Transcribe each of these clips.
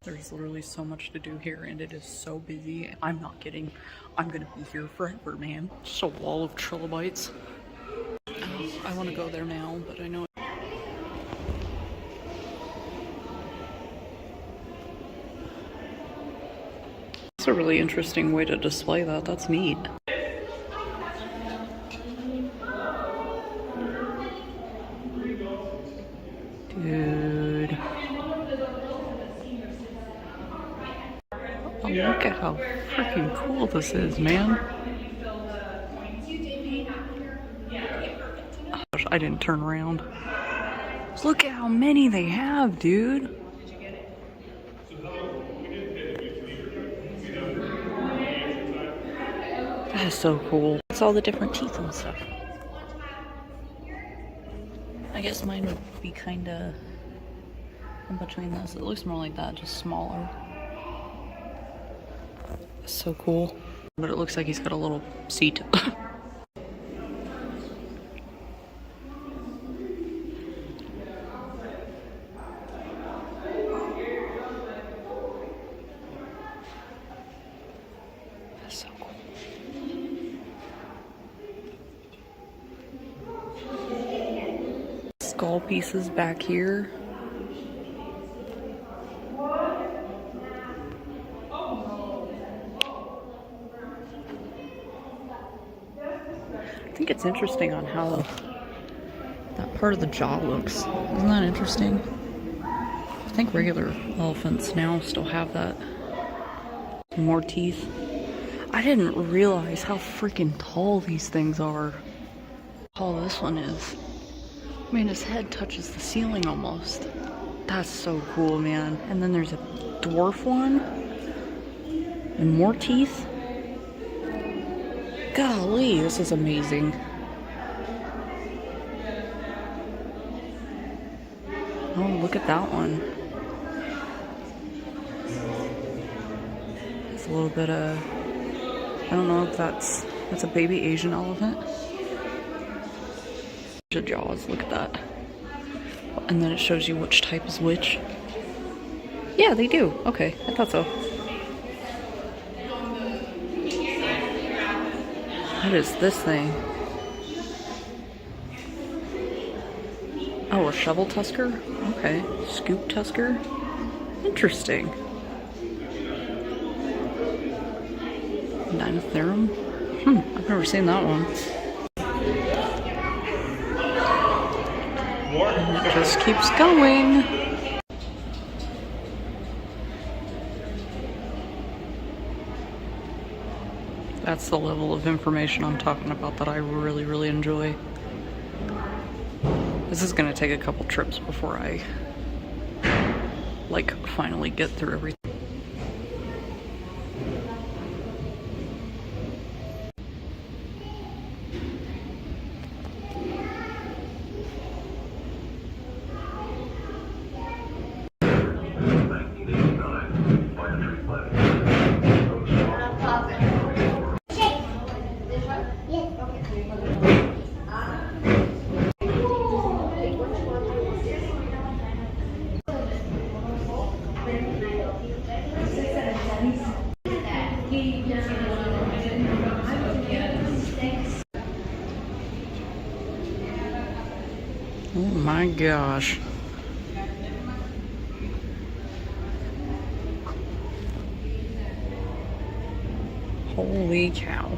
There's literally so much to do here and it is so busy. I'm not kidding. I'm gonna be here forever, man. Just a wall of trilobites. I want to go there now, but I know it's a really interesting way to display that. That's neat. Dude. Oh, look at how freaking cool this is, man. Gosh, I didn't turn around. Look at how many they have, dude. That is so cool. It's all the different teeth and stuff. I guess mine would be kind of in between this. It looks more like that, just smaller. That's so cool. But it looks like he's got a little seat. That's so cool. Skull pieces back here. I think it's interesting on how that part of the jaw looks. Isn't that interesting? I think regular elephants now still have that. More teeth. I didn't realize how freaking tall these things are. How tall this one is. I mean, his head touches the ceiling almost. That's so cool, man. And then there's a dwarf one. And more teeth. Golly, this is amazing. Oh, look at that one. It's a little bit of, I don't know if that's a baby Asian elephant. The jaws, look at that. And then it shows you which type is which. Yeah, they do. Okay, I thought so. What is this thing? Oh, a shovel tusker? Okay. Scoop tusker? Interesting. Dinotherum? I've never seen that one. And it just keeps going. That's the level of information I'm talking about that I really, really enjoy. This is gonna take a couple trips before I, like, finally get through everything. Oh my gosh. Holy cow.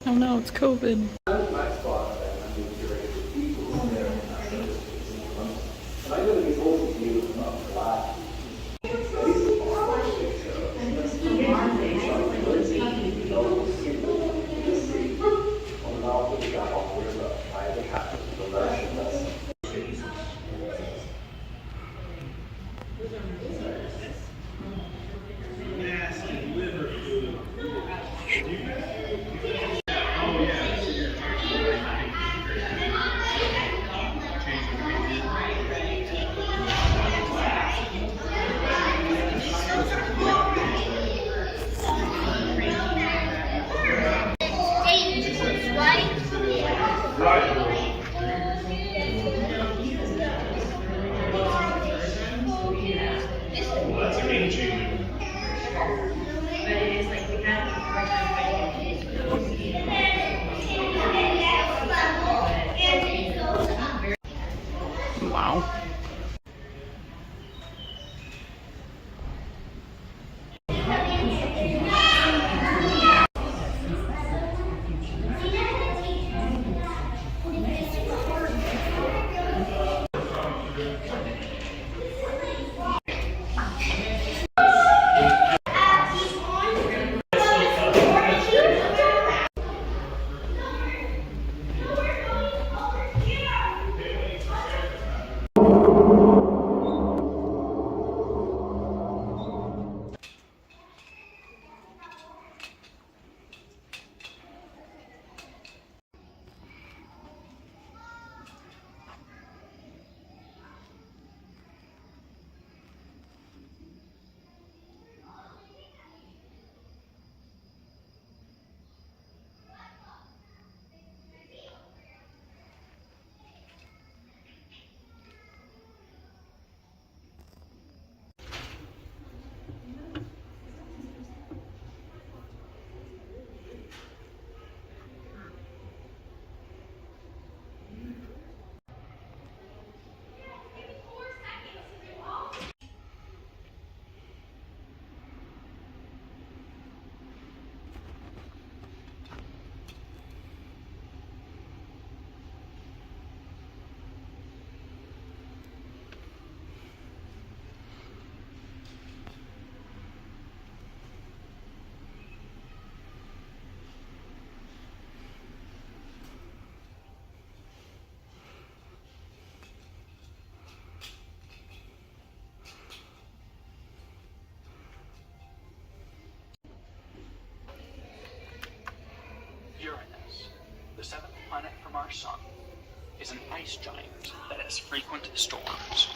Oh no, it's COVID. Wow. The seventh planet from our sun, is an ice giant that has frequent storms.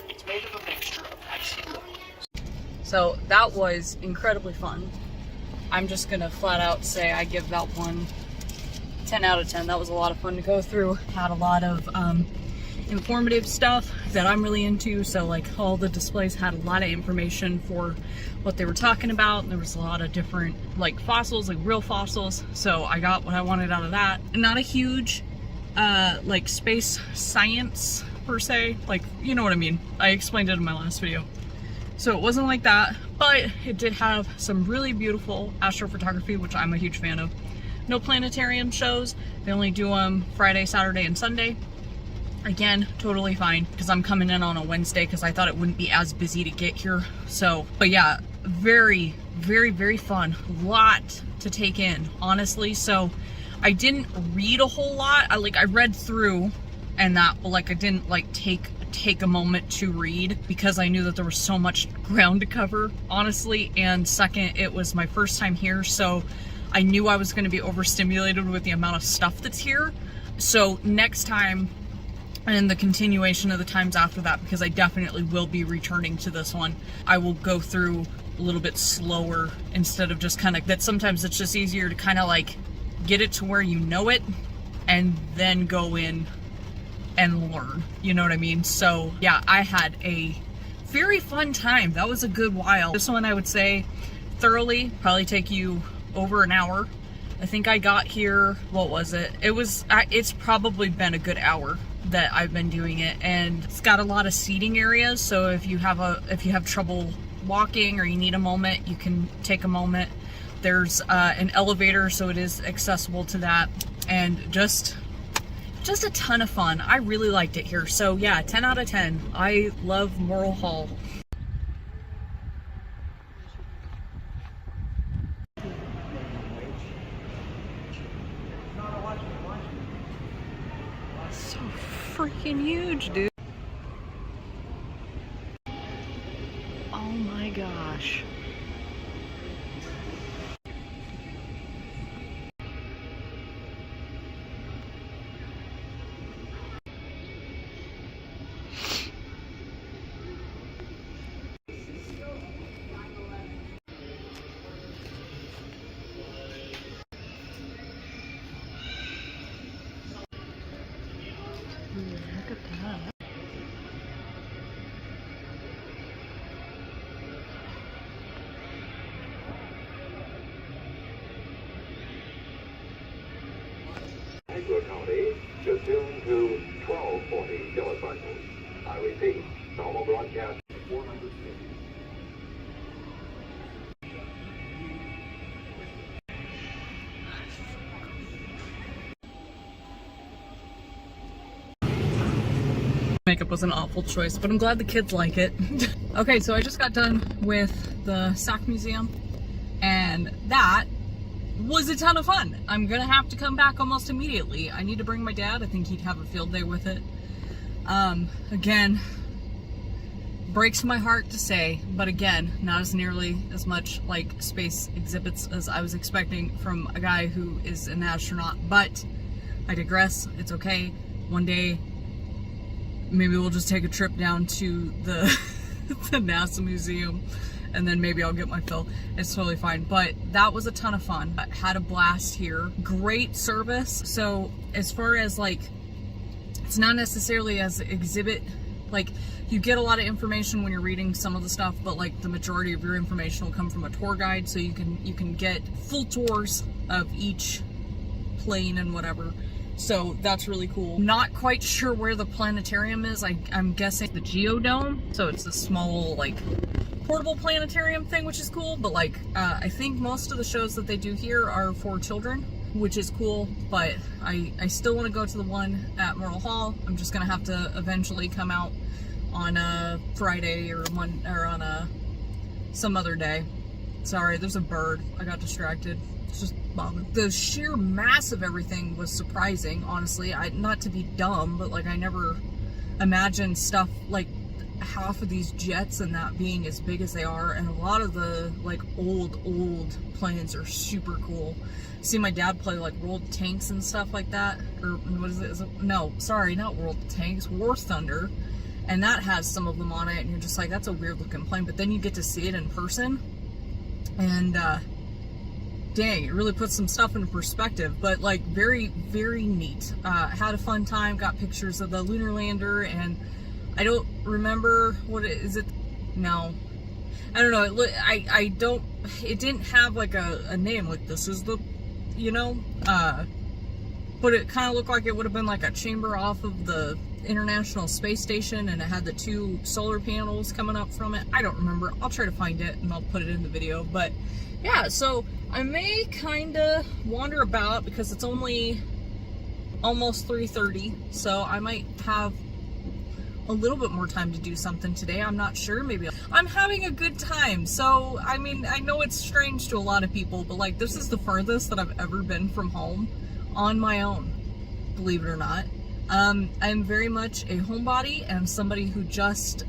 It's made of a mixture of icy liquids. So that was incredibly fun. I'm just gonna flat out say I give that one 10 out of 10. That was a lot of fun to go through. Had a lot of informative stuff that I'm really into. So like all the displays had a lot of information for what they were talking about. There was a lot of different like fossils, like real fossils. So I got what I wanted out of that. Not a huge like space science per se, like you know what I mean. I explained it in my last video. So it wasn't like that, but it did have some really beautiful astrophotography, which I'm a huge fan of. No planetarium shows. They only do them Friday, Saturday, and Sunday. Again, totally fine, because I'm coming in on a Wednesday because I thought it wouldn't be as busy to get here. So, but yeah, very, very, very fun. Lot to take in, honestly. So I didn't read a whole lot. I read through and that, but like I didn't like take a moment to read because I knew that there was so much ground to cover, honestly. And second, it was my first time here, so I knew I was going to be overstimulated with the amount of stuff that's here. So next time, and the continuation of the times after that, because I definitely will be returning to this one, I will go through a little bit slower instead of just kind of, that sometimes it's just easier to kind of like get it to where you know it and then go in and learn, you know what I mean? So yeah, I had a very fun time. That was a good while. This one I would say thoroughly probably take you over an hour. I think I got here, what was it? It's probably been a good hour that I've been doing it, and it's got a lot of seating areas, so if you have trouble walking or you need a moment, you can take a moment. There's an elevator, so it is accessible to that, and just a ton of fun. I really liked it here. So yeah, 10 out of 10. I love Morrill Hall. So freaking huge, dude. Oh my gosh. Look at that. Anglo County should tune to 1240 kilocycles. I repeat, normal broadcast 400 Makeup was an awful choice, but I'm glad the kids like it. Okay, so I just got done with the SAC Museum, and that was a ton of fun. I'm gonna have to come back almost immediately. I need to bring my dad. I think he'd have a field day with it. Again, breaks my heart to say, but again, not as nearly as much like space exhibits as I was expecting from a guy who is an astronaut, but I digress. It's okay. One day, maybe we'll just take a trip down to the, the NASA Museum, and then maybe I'll get my fill. It's totally fine. But that was a ton of fun. I had a blast here. Great service. So as far as like, it's not necessarily as exhibit, like you get a lot of information when you're reading some of the stuff, but like the majority of your information will come from a tour guide, so you can get full tours of each plane and whatever. So that's really cool. Not quite sure where the planetarium is. I'm guessing the Geodome. So it's a small, like, portable planetarium thing, which is cool. But, like, I think most of the shows that they do here are for children, which is cool. But I still want to go to the one at Morrill Hall. I'm just going to have to eventually come out on a Friday or on a some other day. Sorry, there's a bird. I got distracted. It's just bombing. The sheer mass of everything was surprising, honestly. Not to be dumb, but like I never imagined stuff like half of these jets and that being as big as they are, and a lot of the like old planes are super cool. See my dad play like World Tanks and stuff like that, or what is it? No, sorry, not World Tanks, War Thunder, and that has some of them on it, and you're just like, that's a weird looking plane, but then you get to see it in person, and dang, it really puts some stuff into perspective. But like very, very neat. Had a fun time, got pictures of the lunar lander, and I don't remember what is it. No, I don't know. I don't, it didn't have like a name, like this is the, you know, but it kind of looked like it would have been like a chamber off of the International Space Station, and it had the 2 solar panels coming up from it. I don't remember. I'll try to find it and I'll put it in the video. But yeah, so I may kind of wander about because it's only almost 3:30, so I might have a little bit more time to do something today. I'm not sure. Maybe I'm having a good time. So I mean, I know it's strange to a lot of people, but like this is the furthest that I've ever been from home on my own, believe it or not. I'm very much a homebody and somebody who just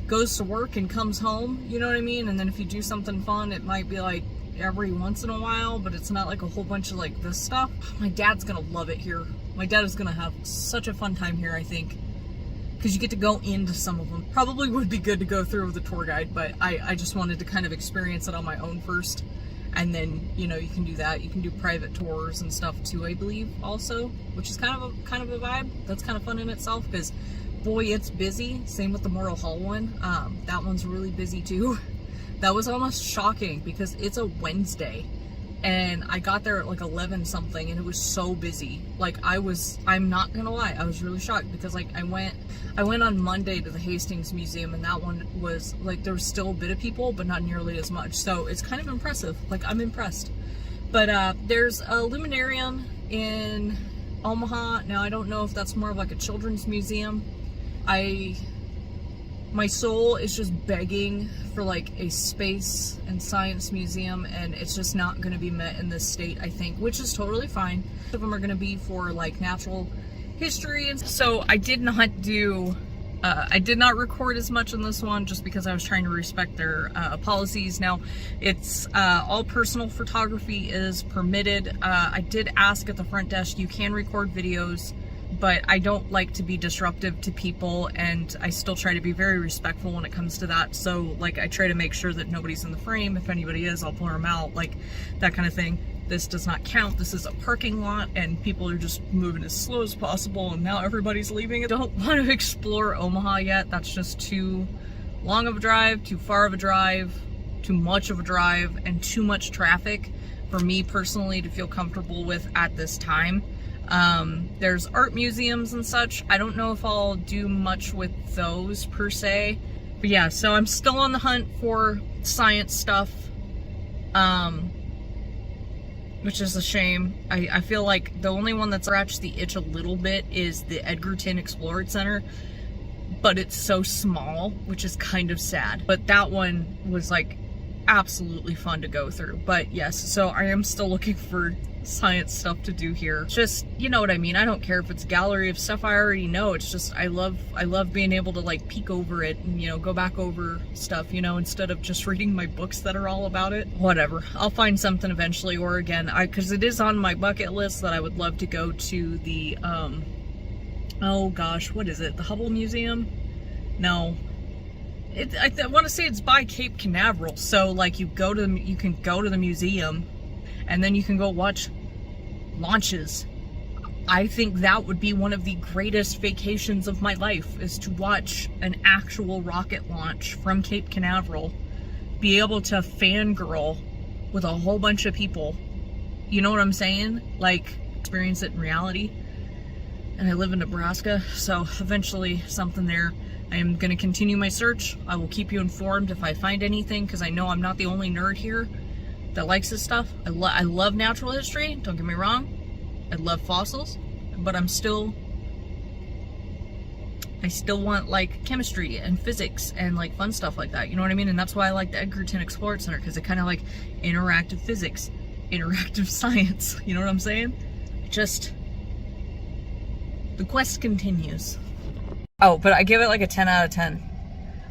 goes to work and comes home, you know what I mean? And then if you do something fun, it might be like every once in a while, but it's not like a whole bunch of like this stuff. My dad's gonna love it here. My dad is gonna have such a fun time here, I think, because you get to go into some of them. Probably would be good to go through with a tour guide, but I just wanted to kind of experience it on my own first, and then, you know, you can do that. You can do private tours and stuff too, I believe, also, which is kind of a vibe. That's kind of fun in itself, because boy, it's busy. Same with the Morrill Hall one. That one's really busy too. That was almost shocking because it's a Wednesday and I got there at like 11 something, and it was so busy. Like I'm not gonna lie, I was really shocked because like I went on Monday to the Hastings Museum, and that one was like, there was still a bit of people, but not nearly as much. So it's kind of impressive. Like, I'm impressed. But there's a luminarium in Omaha. Now I don't know if that's more of like a children's museum. My soul is just begging for like a space and science museum, and it's just not going to be met in this state, I think, which is totally fine. Some of them are going to be for like natural history, and so I did not do I did not record as much in this one just because I was trying to respect their policies. Now, it's all personal photography is permitted. I did ask at the front desk, you can record videos, but I don't like to be disruptive to people, and I still try to be very respectful when it comes to that. So like, I try to make sure that nobody's in the frame. If anybody is, I'll blur them out, like that kind of thing. This does not count. This is a parking lot, and people are just moving as slow as possible, and now everybody's leaving. I don't want to explore Omaha yet. That's just too long of a drive, too far of a drive, too much of a drive, and too much traffic for me personally to feel comfortable with at this time. There's art museums and such. I don't know if I'll do much with those per se, but yeah, so I'm still on the hunt for science stuff, which is a shame. I feel like the only one that's scratched the itch a little bit is the Edgerton Explorer Center, but it's so small, which is kind of sad. But that one was like absolutely fun to go through. But yes, so I am still looking for science stuff to do here. Just, you know what I mean? I don't care if it's a gallery of stuff I already know. It's just, I love being able to like peek over it and, you know, go back over stuff, you know, instead of just reading my books that are all about it. Whatever. I'll find something eventually, or again, because it is on my bucket list that I would love to go to the, oh gosh, what is it? The Hubble Museum? No. I want to say it's by Cape Canaveral. So like, you can go to the museum, and then you can go watch launches. I think that would be one of the greatest vacations of my life, is to watch an actual rocket launch from Cape Canaveral, be able to fangirl with a whole bunch of people. You know what I'm saying? Like, experience it in reality. And I live in Nebraska, so eventually something there. I am going to continue my search. I will keep you informed if I find anything, because I know I'm not the only nerd here that likes this stuff. I love natural history, don't get me wrong. I love fossils, but I still want like chemistry and physics and like fun stuff like that, you know what I mean? And that's why I like the Edgerton Explorer Center, because it kind of like interactive physics, interactive science, you know what I'm saying? Just, the quest continues. Oh, but I give it like a 10 out of 10.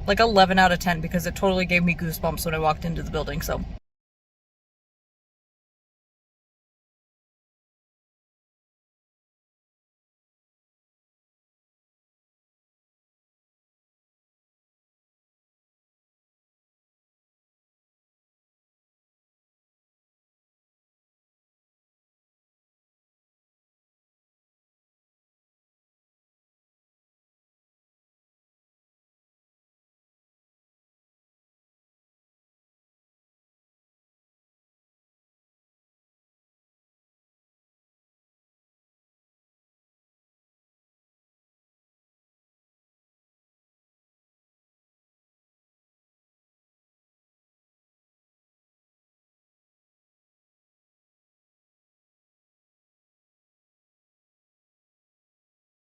Like 11 out of 10, because it totally gave me goosebumps when I walked into the building, so